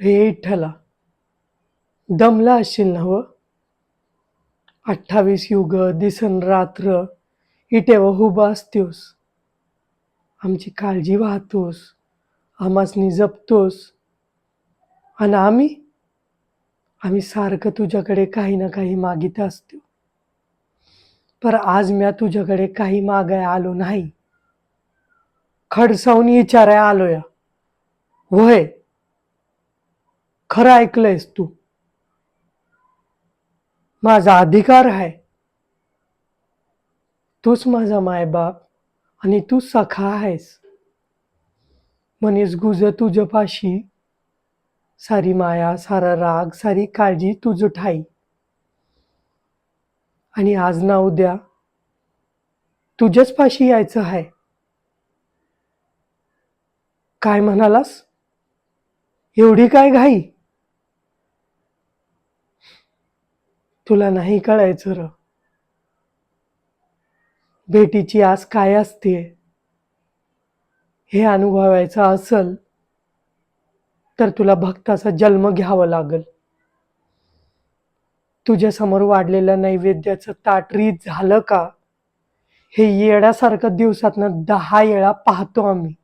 हे विठ्ठला, दमला असशील ना व? 28 युग दिसन रात्र इटेव उभा असतोस, आमची काळजी वाहतोस, आमासनी जपतोस, आणि आम्ही सारखं तुझ्याकडे काही ना काही मागित असतो. पर आज म्या तुझ्याकडे काही मागाय आलो नाही, खडसावून विचाराय आलोय. वय खरं ऐकलंयस तू? माझा अधिकार आहे. तूच माझा मायबाप आणि तू सखा आहेस. म्हणेस गुज तुझ पाशी, सारी माया, सारा राग, सारी काळजी तुझ ठाई. आणि आज ना उद्या तुझ्याच पाशी यायचं आहे. काय म्हणालास? एवढी काय घाई? तुला नाही कळायचं र. भेटीची आस काय असते हे अनुभवायचं असल तर तुला भक्ताचा जन्म घ्यावा लागल. तुझ्यासमोर वाढलेलं नैवेद्याचं ताट रीत झालं का, हे येड्यासारखं दिवसातनं 10 वेळा पाहतो आम्ही,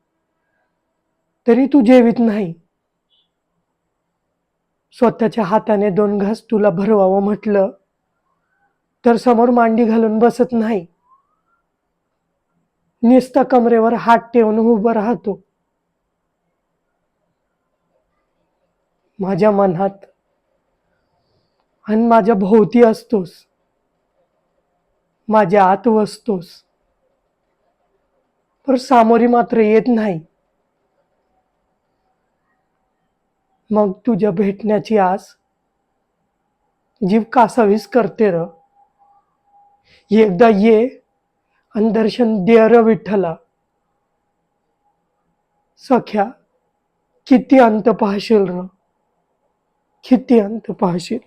तरी तू जेवीत नाही. स्वतःच्या हाताने 2 घास तुला भरवावं म्हटलं तर समोर मांडी घालून बसत नाही, नुसता कमरेवर हात ठेवून उभं राहतो. माझ्या मनात आणि माझ्या भोवती असतोस, माझ्या आत वसतोस, पण सामोरी मात्र येत नाही. मग तुझ्या भेटण्याची आस जीव कासावीस करते र. एकदा ये आणि दर्शन दे र विठ्ठला. सख्या, किती अंत पाहशील र, किती अंत पाहशील.